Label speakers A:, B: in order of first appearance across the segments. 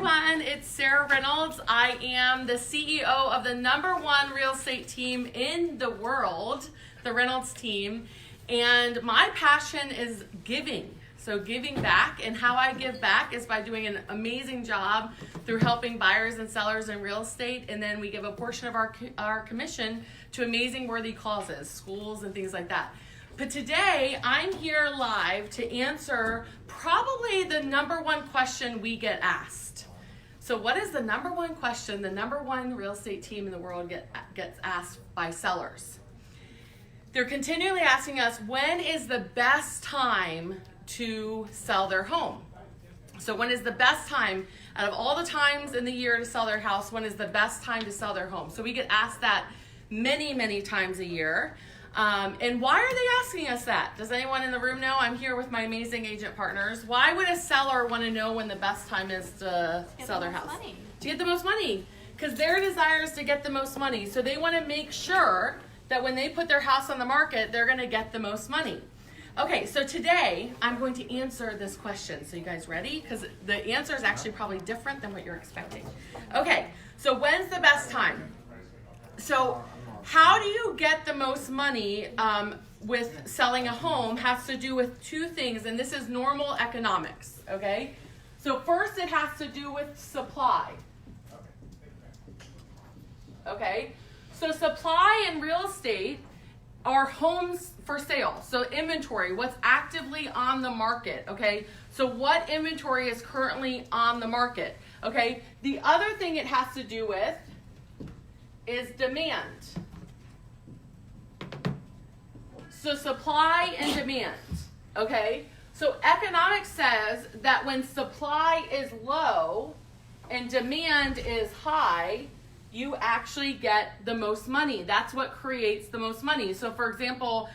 A: everyone, it's Sarah Reynolds. I am the CEO of the #1 real estate team in the world, the Reynolds Team, and my passion is giving. So giving back, and how I give back is by doing an amazing job through helping buyers and sellers in real estate, and then we give a portion of our commission to amazing worthy causes, schools and things like that. But today, I'm here live to answer probably the #1 question we get asked. So what is the #1 question the #1 real estate team in the world gets asked by sellers? They're continually asking us, when is the best time to sell their home? So when is the best time, out of all the times in the year to sell their house, when is the best time to sell their home? So we get asked that many, many times a year. And why are they asking us that? Does anyone in the room know? I'm here with my amazing agent partners. Why would a seller want to know when the best time is to sell their house? To get the most money. Because their desire is to get the most money. So they want to make sure that when they put their house on the market, they're going to get the most money. Okay, so today I'm going to answer this question. So you guys ready? Because the answer is actually probably different than what you're expecting. Okay, so when's the best time? So how do you get the most money with selling a home has to do with two things, and this is normal economics, okay? So first it has to do with supply, okay? So supply in real estate are homes for sale, so inventory, what's actively on the market, okay? So what inventory is currently on the market, okay? The other thing it has to do with is demand. So supply and demand, okay? So economics says that when supply is low and demand is high, you actually get the most money. That's what creates the most money. So for example,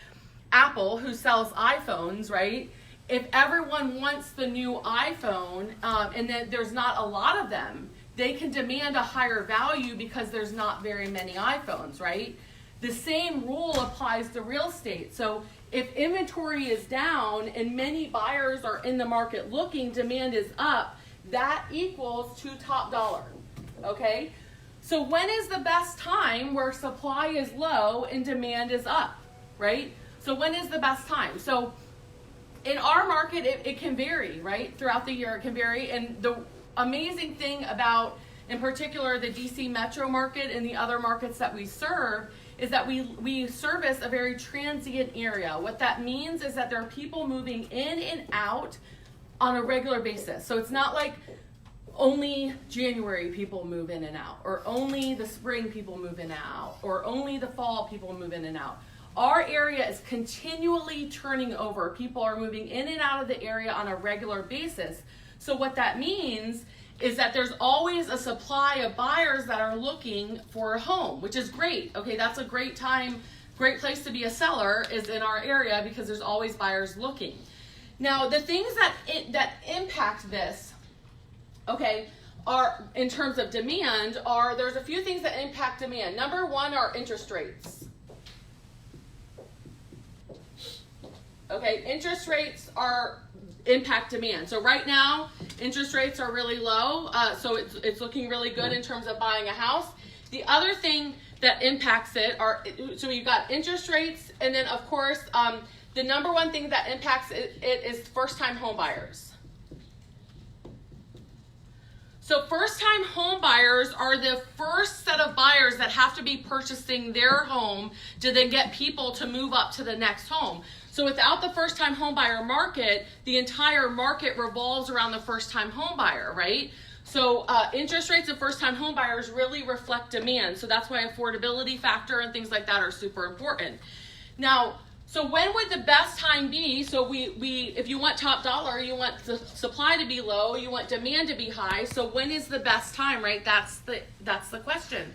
A: Apple, who sells iPhones, right? If everyone wants the new iPhone and then there's not a lot of them, they can demand a higher value because there's not very many iPhones, right? The same rule applies to real estate. So if inventory is down and many buyers are in the market looking, demand is up, that equals to top dollar, okay? So when is the best time where supply is low and demand is up, right? So when is the best time? So in our market, it can vary, right? Throughout the year, it can vary. And the amazing thing about, in particular, the DC metro market and the other markets that we serve is that we service a very transient area. What that means is that there are people moving in and out on a regular basis. So it's not like only January people move in and out, or only the spring people move in and out, or only the fall people move in and out. Our area is continually turning over. People are moving in and out of the area on a regular basis. So what that means is that there's always a supply of buyers that are looking for a home, which is great. Okay, that's a great time, great place to be a seller is in our area because there's always buyers looking. Now, the things that impact this, okay, are in terms of demand there's a few things that impact demand. #1 are interest rates. Okay, interest rates impact demand. So right now, interest rates are really low, so it's looking really good in terms of buying a house. The other thing that impacts it so you've got interest rates, and then of course, the #1 thing that impacts it is first-time home buyers. So first-time home buyers are the first set of buyers that have to be purchasing their home to then get people to move up to the next home. So without the first-time home buyer market, the entire market revolves around the first-time home buyer, right? So interest rates of first-time home buyers really reflect demand. So that's why affordability factor and things like that are super important. Now, so when would the best time be? So if you want top dollar, you want the supply to be low, you want demand to be high. So when is the best time, right? That's the question.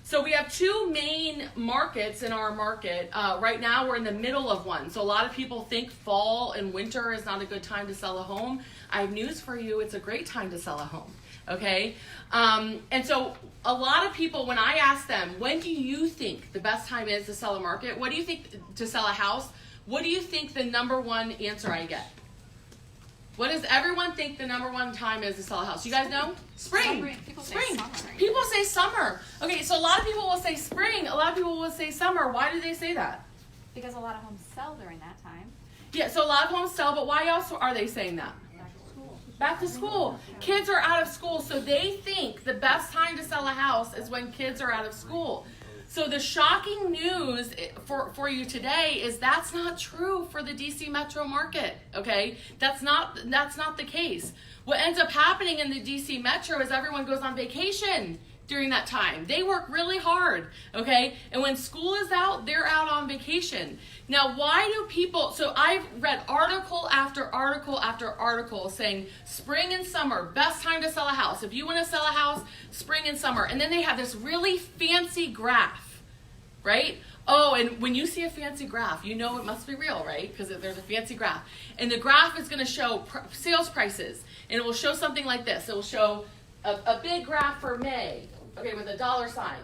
A: So we have two main markets in our market. Right now we're in the middle of one. So a lot of people think fall and winter is not a good time to sell a home. I have news for you. It's a great time to sell a home. Okay? And so a lot of people, when I ask them, when do you think the best time is to sell a market? What do you think to sell a house? What do you think the #1 answer I get? What does everyone think the number one time is to sell a house? You guys know? Spring.
B: People say
A: Spring.
B: summer.
A: People say summer. Okay, so a lot of people will say spring. A lot of people will say summer. Why do they say that?
B: Because a lot of homes sell during that time.
A: Yeah, so a lot of homes sell, but why else are they saying that?
B: Back to school.
A: Back to school. Kids are out of school, so they think the best time to sell a house is when kids are out of school. So the shocking news for you today is that's not true for the DC metro market, okay? That's not the case. What ends up happening in the DC metro is everyone goes on vacation during that time. They work really hard, okay? And when school is out, they're out on vacation. Now, why do people, so I've read article after article after article saying spring and summer, best time to sell a house. If you want to sell a house, spring and summer. And then they have this really fancy graph, right? Oh, and when you see a fancy graph, you know it must be real, right? Because there's a fancy graph. And the graph is going to show sales prices. And it will show something like this. It will show a big graph for May, okay, with a dollar sign.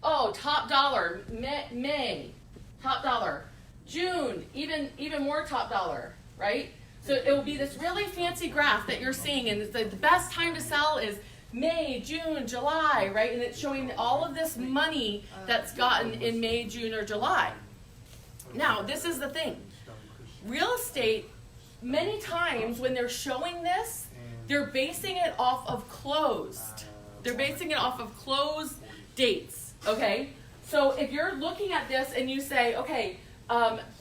A: Oh, top dollar, May, top dollar. June, even more top dollar, right? So it will be this really fancy graph that you're seeing, and the best time to sell is May, June, July, right? And it's showing all of this money that's gotten in May, June, or July. Now, this is the thing. Real estate, many times when they're showing this, they're basing it off of closed. They're basing it off of closed dates, okay? So if you're looking at this and you say, okay,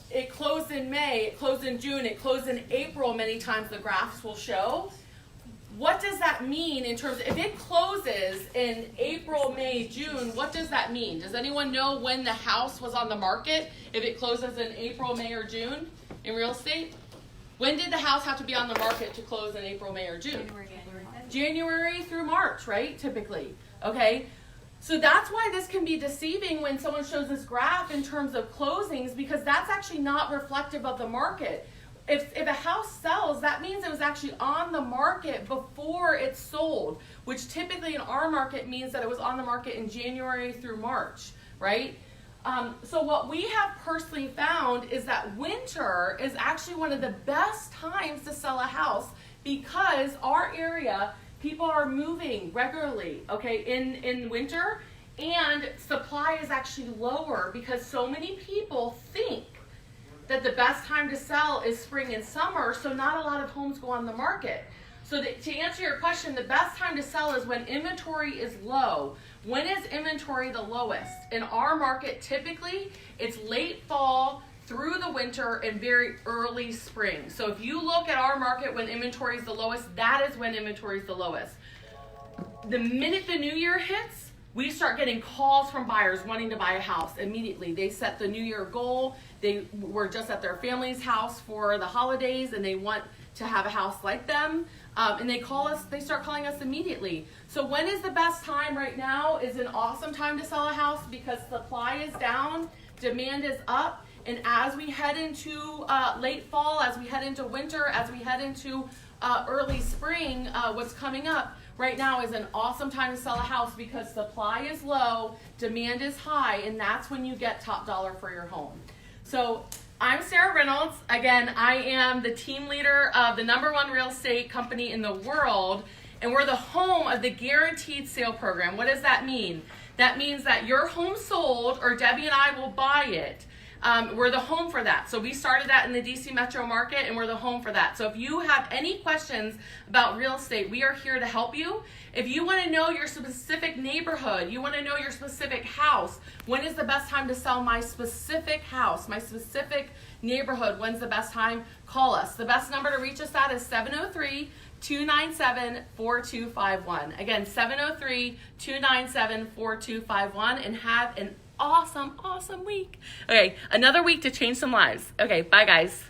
A: it closed in May, it closed in June, it closed in April, many times the graphs will show. What does that mean in terms of, if it closes in April, May, June, what does that mean? Does anyone know when the house was on the market, if it closes in April, May, or June in real estate? When did the house have to be on the market to close in April, May, or June? January through March, right, typically, okay? So that's why this can be deceiving when someone shows this graph in terms of closings, because that's actually not reflective of the market. If a house sells, that means it was actually on the market before it sold, which typically in our market means that it was on the market in January through March, right? So what we have personally found is that winter is actually one of the best times to sell a house because our area, people are moving regularly, okay, in winter, and supply is actually lower because so many people think that the best time to sell is spring and summer, so not a lot of homes go on the market. So to answer your question, the best time to sell is when inventory is low. When is inventory the lowest? In our market, typically, it's late fall through the winter and very early spring. So if you look at our market when inventory is the lowest, that is when inventory is the lowest. The minute the new year hits, we start getting calls from buyers wanting to buy a house immediately. They set the new year goal. They were just at their family's house for the holidays and they want to have a house like them. And they start calling us immediately. So when is the best time right now is an awesome time to sell a house because supply is down, demand is up, and as we head into late fall, as we head into winter, as we head into early spring, what's coming up right now is an awesome time to sell a house because supply is low, demand is high, and that's when you get top dollar for your home. So I'm Sarah Reynolds. Again, I am the team leader of the #1 real estate company in the world, and we're the home of the Guaranteed Sale Program. What does that mean? That means that your home sold, or Debbie and I will buy it. We're the home for that. So we started that in the DC metro market, and we're the home for that. So if you have any questions about real estate, we are here to help you. If you want to know your specific neighborhood, you want to know your specific house, when is the best time to sell my specific house, my specific neighborhood, when's the best time? Call us. The best number to reach us at is 703-297-4251. Again, 703-297-4251, and have an awesome week. Okay, another week to change some lives. Okay, bye guys.